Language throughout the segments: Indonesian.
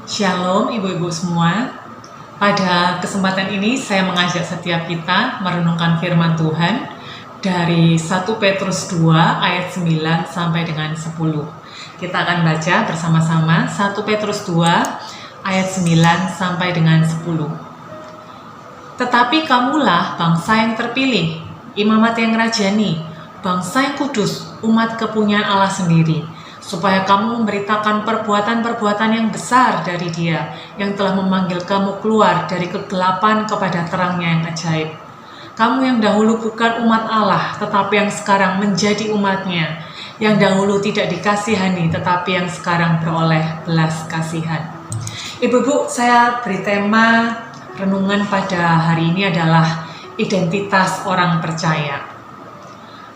Shalom ibu-ibu semua. Pada kesempatan ini saya mengajak setiap kita merenungkan firman Tuhan dari 1 Petrus 2 ayat 9 sampai dengan 10. Kita akan baca bersama-sama 1 Petrus 2 ayat 9 sampai dengan 10. Tetapi kamulah bangsa yang terpilih, imamat yang rajani, bangsa yang kudus, umat kepunyaan Allah sendiri, supaya kamu memberitakan perbuatan-perbuatan yang besar dari Dia, yang telah memanggil kamu keluar dari kegelapan kepada terangnya yang ajaib. Kamu yang dahulu bukan umat Allah, tetapi yang sekarang menjadi umatnya, yang dahulu tidak dikasihani, tetapi yang sekarang beroleh belas kasihan. Ibu-ibu, saya beri tema renungan pada hari ini adalah identitas orang percaya.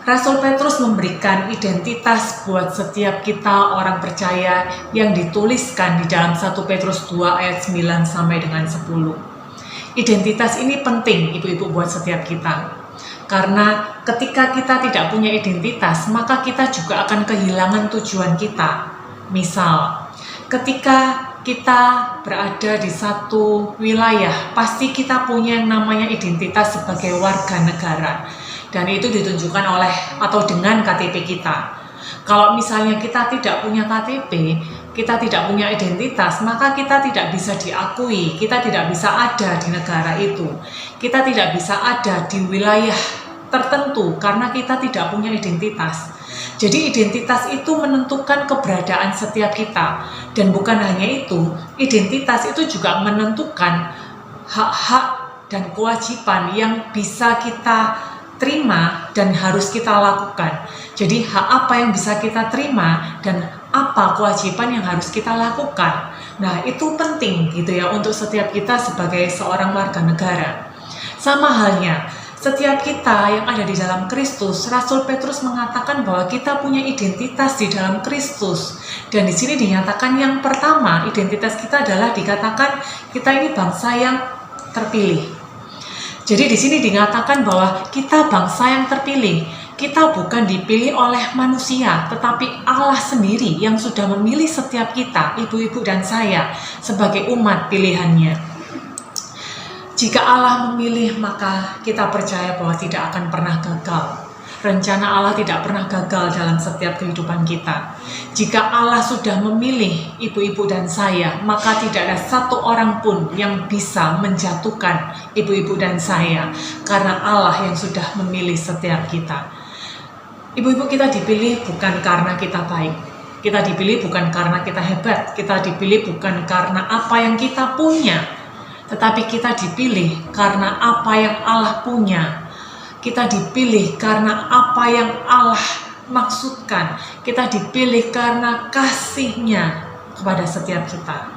Rasul Petrus memberikan identitas buat setiap kita orang percaya yang dituliskan di dalam 1 Petrus 2 ayat 9 sampai dengan 10. Identitas ini penting ibu-ibu buat setiap kita. Karena ketika kita tidak punya identitas, maka kita juga akan kehilangan tujuan kita. Misal, ketika kita berada di satu wilayah, pasti kita punya yang namanya identitas sebagai warga negara. Dan itu ditunjukkan oleh atau dengan KTP kita. Kalau misalnya kita tidak punya KTP, kita tidak punya identitas, maka kita tidak bisa diakui, kita tidak bisa ada di negara itu. Kita tidak bisa ada di wilayah tertentu karena kita tidak punya identitas. Jadi identitas itu menentukan keberadaan setiap kita. Dan bukan hanya itu, identitas itu juga menentukan hak-hak dan kewajiban yang bisa kita terima dan harus kita lakukan. Jadi hak apa yang bisa kita terima dan apa kewajiban yang harus kita lakukan. Nah, itu penting gitu ya untuk setiap kita sebagai seorang warga negara. Sama halnya, setiap kita yang ada di dalam Kristus, Rasul Petrus mengatakan bahwa kita punya identitas di dalam Kristus. Dan di sini dinyatakan yang pertama, identitas kita adalah dikatakan kita ini bangsa yang terpilih. Jadi di sini dinyatakan bahwa kita bangsa yang terpilih. Kita bukan dipilih oleh manusia, tetapi Allah sendiri yang sudah memilih setiap kita, ibu-ibu dan saya, sebagai umat pilihannya. Jika Allah memilih, maka kita percaya bahwa tidak akan pernah gagal. Rencana Allah tidak pernah gagal dalam setiap kehidupan kita. Jika Allah sudah memilih ibu-ibu dan saya, maka tidak ada satu orang pun yang bisa menjatuhkan ibu-ibu dan saya, karena Allah yang sudah memilih setiap kita. Ibu-ibu, kita dipilih bukan karena kita baik. Kita dipilih bukan karena kita hebat. Kita dipilih bukan karena apa yang kita punya, tetapi kita dipilih karena apa yang Allah punya. Kita dipilih karena apa yang Allah maksudkan. Kita dipilih karena kasih-Nya kepada setiap kita.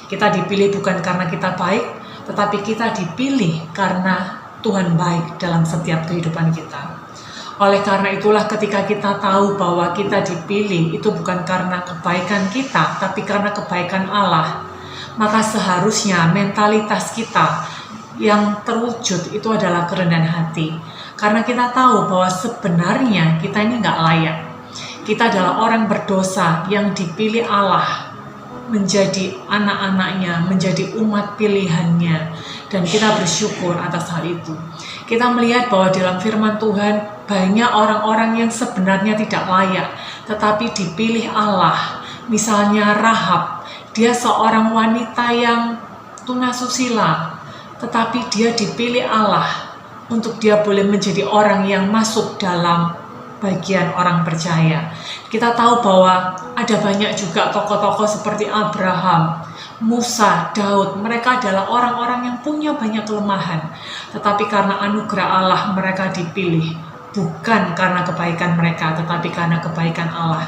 Kita dipilih bukan karena kita baik, tetapi kita dipilih karena Tuhan baik dalam setiap kehidupan kita. Oleh karena itulah ketika kita tahu bahwa kita dipilih itu bukan karena kebaikan kita, tapi karena kebaikan Allah, maka seharusnya mentalitas kita yang terwujud itu adalah kerendahan hati. Karena kita tahu bahwa sebenarnya kita ini nggak layak. Kita adalah orang berdosa yang dipilih Allah menjadi anak-anaknya, menjadi umat pilihannya. Dan kita bersyukur atas hal itu. Kita melihat bahwa dalam firman Tuhan banyak orang-orang yang sebenarnya tidak layak, tetapi dipilih Allah. Misalnya Rahab, dia seorang wanita yang tunasusila, tetapi dia dipilih Allah untuk dia boleh menjadi orang yang masuk dalam bagian orang percaya. Kita tahu bahwa ada banyak juga tokoh-tokoh seperti Abraham, Musa, Daud. Mereka adalah orang-orang yang punya banyak kelemahan, tetapi karena anugerah Allah mereka dipilih, bukan karena kebaikan mereka, tetapi karena kebaikan Allah.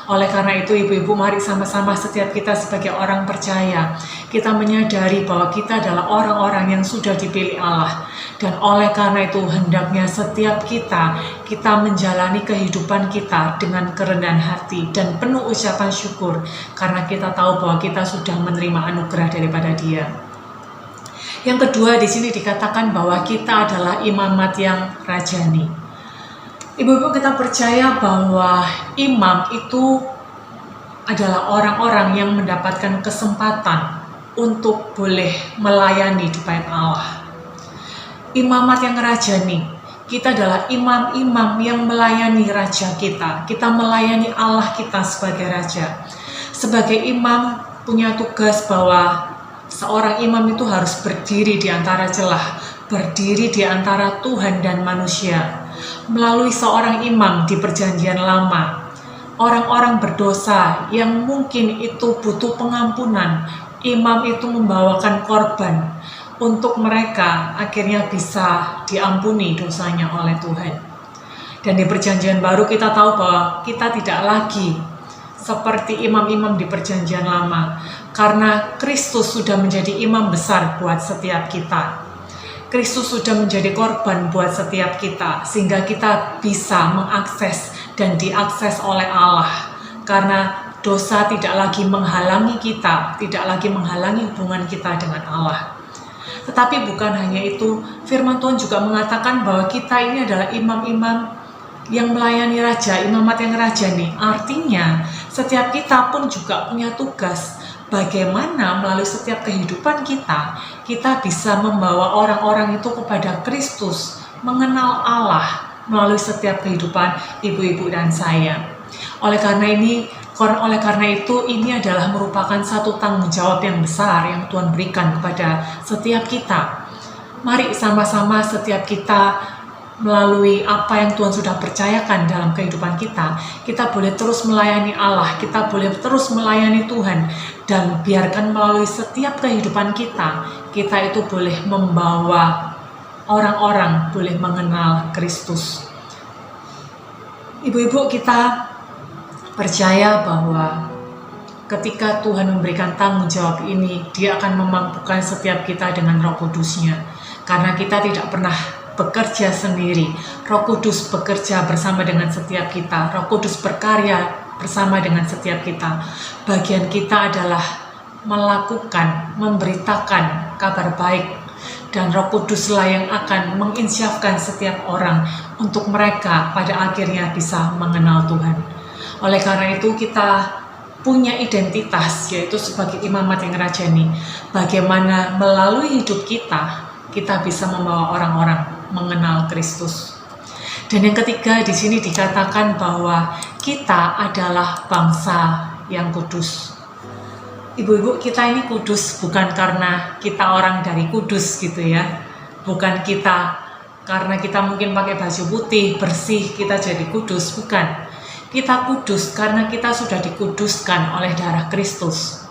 Oleh karena itu, ibu-ibu, mari sama-sama setiap kita sebagai orang percaya, kita menyadari bahwa kita adalah orang-orang yang sudah dipilih Allah. Dan oleh karena itu, hendaknya setiap kita menjalani kehidupan kita dengan kerendahan hati dan penuh ucapan syukur, karena kita tahu bahwa kita sudah menerima anugerah daripada Dia. Yang kedua, di sini dikatakan bahwa kita adalah imamat yang rajani. Ibu-ibu, kita percaya bahwa imam itu adalah orang-orang yang mendapatkan kesempatan untuk boleh melayani di bait Allah. Imamat yang rajani, kita adalah imam-imam yang melayani raja kita. Kita melayani Allah kita sebagai raja. Sebagai imam punya tugas bahwa seorang imam itu harus berdiri di antara celah, berdiri di antara Tuhan dan manusia. Melalui seorang imam di Perjanjian Lama, orang-orang berdosa yang mungkin itu butuh pengampunan, imam itu membawakan korban untuk mereka akhirnya bisa diampuni dosanya oleh Tuhan. Dan di Perjanjian Baru kita tahu bahwa kita tidak lagi seperti imam-imam di Perjanjian Lama, karena Kristus sudah menjadi imam besar buat setiap kita. Kristus sudah menjadi korban buat setiap kita, sehingga kita bisa mengakses dan diakses oleh Allah. Karena dosa tidak lagi menghalangi kita, tidak lagi menghalangi hubungan kita dengan Allah. Tetapi bukan hanya itu, firman Tuhan juga mengatakan bahwa kita ini adalah imam-imam yang melayani raja, imamat yang rajani. Artinya, setiap kita pun juga punya tugas bagaimana melalui setiap kehidupan kita bisa membawa orang-orang itu kepada Kristus, mengenal Allah melalui setiap kehidupan ibu-ibu dan saya. Oleh karena itu, ini adalah merupakan satu tanggung jawab yang besar yang Tuhan berikan kepada setiap kita. Mari sama-sama setiap kita melalui apa yang Tuhan sudah percayakan dalam kehidupan kita boleh terus melayani Allah, kita boleh terus melayani Tuhan, dan biarkan melalui setiap kehidupan kita itu boleh membawa orang-orang boleh mengenal Kristus. Ibu-ibu, kita percaya bahwa ketika Tuhan memberikan tanggung jawab ini, Dia akan memampukan setiap kita dengan Roh Kudus-Nya, karena kita tidak pernah bekerja sendiri. Roh Kudus bekerja bersama dengan setiap kita. Roh Kudus berkarya bersama dengan setiap kita. Bagian kita adalah melakukan, memberitakan kabar baik, dan Roh Kuduslah yang akan menginsyafkan setiap orang untuk mereka pada akhirnya bisa mengenal Tuhan. Oleh karena itu, kita punya identitas, yaitu sebagai imamat yang rajani. Bagaimana melalui hidup kita bisa membawa orang-orang mengenal Kristus. Dan yang ketiga, di sini dikatakan bahwa kita adalah bangsa yang kudus. Ibu-ibu, kita ini kudus bukan karena kita orang dari Kudus gitu ya. Bukan kita karena kita mungkin pakai baju putih, bersih, kita jadi kudus, bukan. Kita kudus karena kita sudah dikuduskan oleh darah Kristus.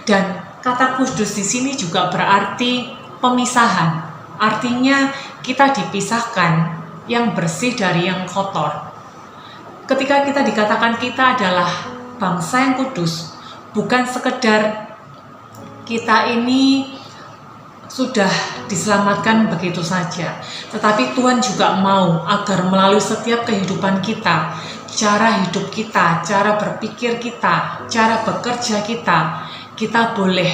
Dan kata kudus di sini juga berarti pemisahan. Artinya kita dipisahkan, yang bersih dari yang kotor. Ketika kita dikatakan kita adalah bangsa yang kudus, bukan sekedar kita ini sudah diselamatkan begitu saja, tetapi Tuhan juga mau agar melalui setiap kehidupan kita, cara hidup kita, cara berpikir kita, cara bekerja kita boleh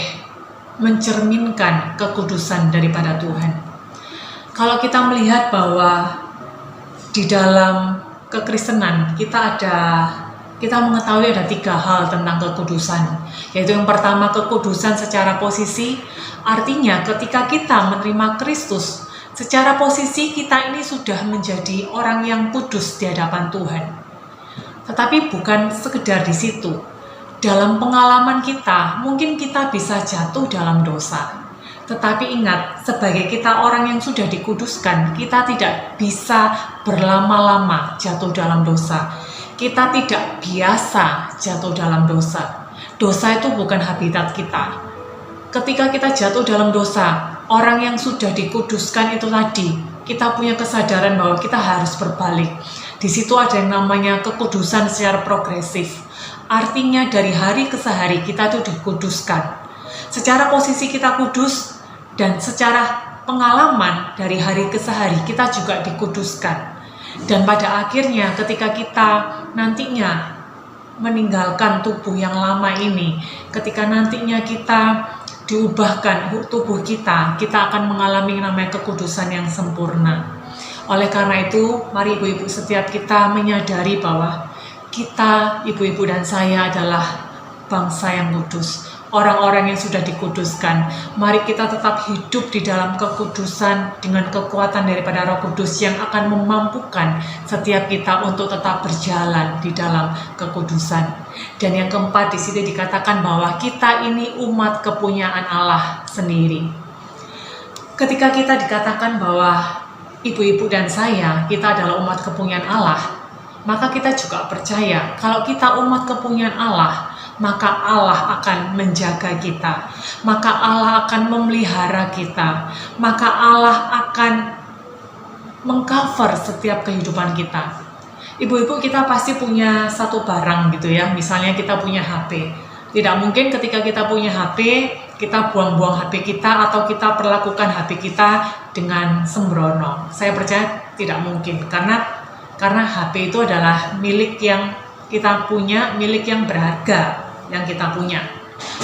mencerminkan kekudusan daripada Tuhan. Kalau kita melihat bahwa di dalam kekristenan kita mengetahui ada 3 hal tentang kekudusan, yaitu yang pertama, kekudusan secara posisi. Artinya ketika kita menerima Kristus, secara posisi kita ini sudah menjadi orang yang kudus di hadapan Tuhan. Tetapi bukan sekedar di situ. Dalam pengalaman kita, mungkin kita bisa jatuh dalam dosa. Tetapi ingat, sebagai kita orang yang sudah dikuduskan, kita tidak bisa berlama-lama jatuh dalam dosa. Kita tidak biasa jatuh dalam dosa. Dosa itu bukan habitat kita. Ketika kita jatuh dalam dosa, orang yang sudah dikuduskan itu tadi, kita punya kesadaran bahwa kita harus berbalik. Di situ ada yang namanya kekudusan secara progresif. Artinya dari hari ke hari kita tuh dikuduskan. Secara posisi kita kudus dan secara pengalaman dari hari ke hari kita juga dikuduskan. Dan pada akhirnya ketika kita nantinya meninggalkan tubuh yang lama ini, ketika nantinya kita diubahkan tubuh kita akan mengalami namanya kekudusan yang sempurna. Oleh karena itu, mari ibu-ibu setiap kita menyadari bahwa kita, ibu-ibu dan saya adalah bangsa yang kudus, orang-orang yang sudah dikuduskan. Mari kita tetap hidup di dalam kekudusan dengan kekuatan daripada Roh Kudus yang akan memampukan setiap kita untuk tetap berjalan di dalam kekudusan. Dan yang keempat, di sini dikatakan bahwa kita ini umat kepunyaan Allah sendiri. Ketika kita dikatakan bahwa ibu-ibu dan saya, kita adalah umat kepunyaan Allah, maka kita juga percaya kalau kita umat kepunyaan Allah, maka Allah akan menjaga kita, maka Allah akan memelihara kita, maka Allah akan mengcover setiap kehidupan kita. Ibu-ibu, kita pasti punya satu barang gitu ya, misalnya kita punya HP. Tidak mungkin ketika kita punya HP, kita buang-buang HP kita atau kita perlakukan HP kita dengan sembrono. Saya percaya tidak mungkin, karena HP itu adalah milik yang kita punya, milik yang berharga yang kita punya.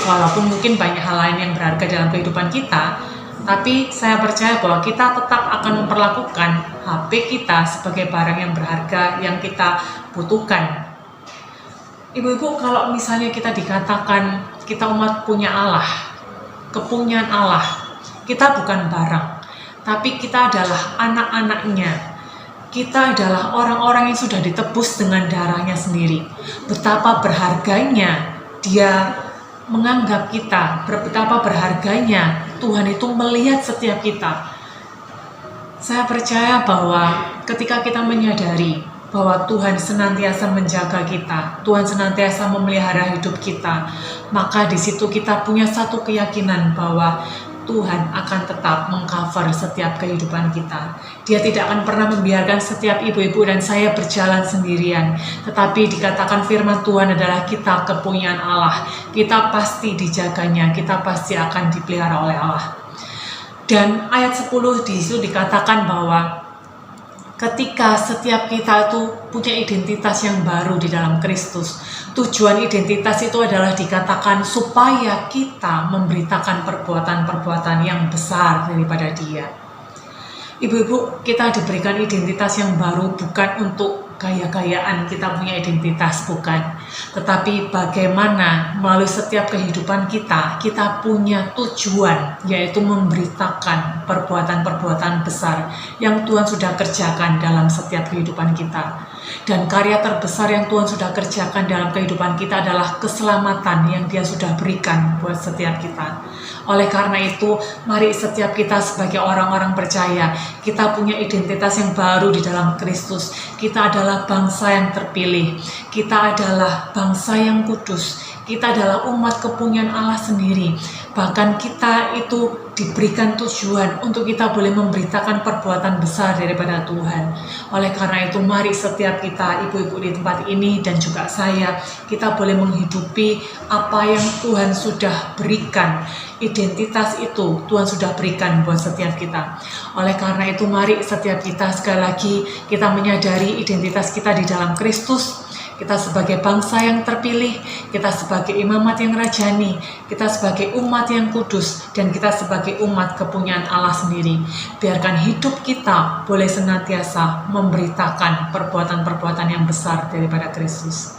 Walaupun mungkin banyak hal lain yang berharga dalam kehidupan kita, tapi saya percaya bahwa kita tetap akan memperlakukan HP kita sebagai barang yang berharga yang kita butuhkan. Ibu-ibu, kalau misalnya kita dikatakan kita umat punya Allah, kepunyaan Allah, kita bukan barang, tapi kita adalah anak-anaknya. Kita adalah orang-orang yang sudah ditebus dengan darahnya sendiri. Betapa berharganya Dia menganggap kita, betapa berharganya Tuhan itu melihat setiap kita. Saya percaya bahwa ketika kita menyadari bahwa Tuhan senantiasa menjaga kita, Tuhan senantiasa memelihara hidup kita, maka di situ kita punya satu keyakinan bahwa Tuhan akan tetap mengcover setiap kehidupan kita. Dia tidak akan pernah membiarkan setiap ibu-ibu dan saya berjalan sendirian. Tetapi dikatakan firman Tuhan adalah kita kepunyaan Allah. Kita pasti dijaganya, kita pasti akan dipelihara oleh Allah. Dan ayat 10 di situ dikatakan bahwa ketika setiap kita itu punya identitas yang baru di dalam Kristus, tujuan identitas itu adalah dikatakan supaya kita memberitakan perbuatan-perbuatan yang besar daripada Dia. Ibu-ibu, kita diberikan identitas yang baru bukan untuk gaya-gayaan kita punya identitas, bukan. Tetapi bagaimana melalui setiap kehidupan kita punya tujuan, yaitu memberitakan perbuatan-perbuatan besar yang Tuhan sudah kerjakan dalam setiap kehidupan kita. Dan karya terbesar yang Tuhan sudah kerjakan dalam kehidupan kita adalah keselamatan yang Dia sudah berikan buat setiap kita. Oleh karena itu, mari setiap kita sebagai orang-orang percaya, kita punya identitas yang baru di dalam Kristus. Kita adalah bangsa yang terpilih, kita adalah bangsa yang kudus, kita adalah umat kepunyaan Allah sendiri. Bahkan kita itu diberikan tujuan untuk kita boleh memberitakan perbuatan besar daripada Tuhan. Oleh karena itu, mari setiap kita, ibu-ibu di tempat ini dan juga saya, kita boleh menghidupi apa yang Tuhan sudah berikan. Identitas itu Tuhan sudah berikan buat setiap kita. Oleh karena itu, mari setiap kita sekali lagi kita menyadari identitas kita di dalam Kristus. Kita sebagai bangsa yang terpilih, kita sebagai imamat yang rajani, kita sebagai umat yang kudus, dan kita sebagai umat kepunyaan Allah sendiri. Biarkan hidup kita boleh senantiasa memberitakan perbuatan-perbuatan yang besar daripada Kristus.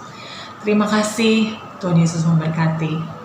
Terima kasih, Tuhan Yesus memberkati.